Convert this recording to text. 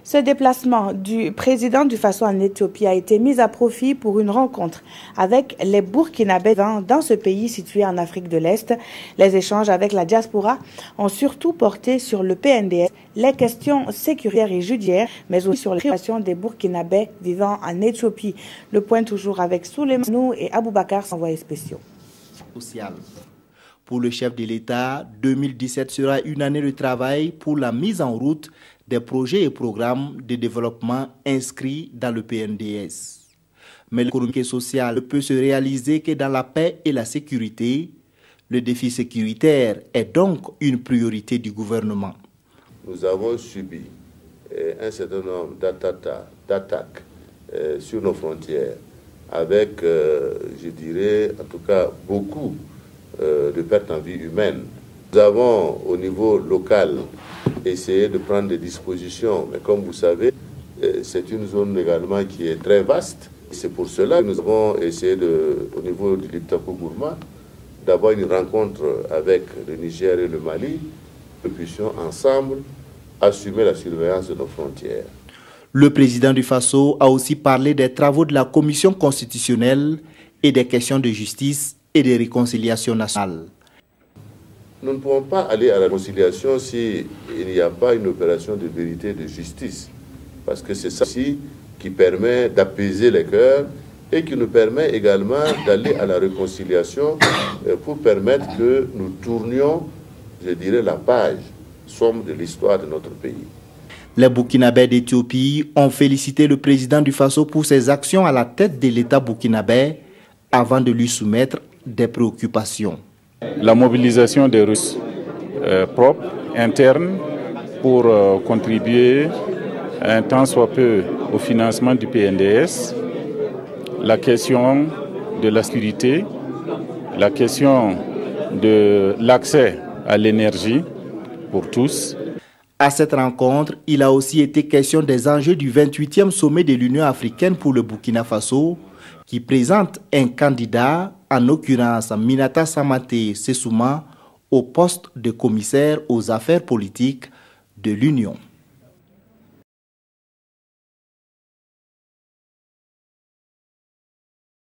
Ce déplacement du président du Faso en Éthiopie a été mis à profit pour une rencontre avec les Burkinabés dans ce pays situé en Afrique de l'Est. Les échanges avec la diaspora ont surtout porté sur le PNDS, les questions sécuritaires et judiciaires, mais aussi sur les préoccupations des Burkinabés vivant en Éthiopie. Le point toujours avec Souleymane et Aboubakar, envoyés spéciaux. Pour le chef de l'État, 2017 sera une année de travail pour la mise en route des projets et programmes de développement inscrits dans le PNDS. Mais l'économie et sociale ne peut se réaliser que dans la paix et la sécurité. Le défi sécuritaire est donc une priorité du gouvernement. Nous avons subi un certain nombre d'attaques sur nos frontières avec, je dirais, en tout cas, beaucoup de pertes en vie humaine. Nous avons, au niveau local, essayé de prendre des dispositions, mais comme vous savez, c'est une zone également qui est très vaste. C'est pour cela que nous avons essayé, au niveau du Liptako-Gourma, d'avoir une rencontre avec le Niger et le Mali, que nous puissions ensemble assumer la surveillance de nos frontières. Le président du Faso a aussi parlé des travaux de la Commission constitutionnelle et des questions de justice et de réconciliation nationale. Nous ne pouvons pas aller à la réconciliation s'il n'y a pas une opération de vérité et de justice. Parce que c'est ça aussi qui permet d'apaiser les cœurs et qui nous permet également d'aller à la réconciliation pour permettre que nous tournions, je dirais, la page sombre de l'histoire de notre pays. Les Burkinabés d'Éthiopie ont félicité le président du Faso pour ses actions à la tête de l'État burkinabé avant de lui soumettre des préoccupations. La mobilisation des ressources propres, internes, pour contribuer un tant soit peu au financement du PNDS, la question de la sécurité, la question de l'accès à l'énergie pour tous. À cette rencontre, il a aussi été question des enjeux du 28e sommet de l'Union africaine pour le Burkina Faso, qui présente un candidat, en l'occurrence Minata Samaté Sessouma, au poste de commissaire aux affaires politiques de l'Union.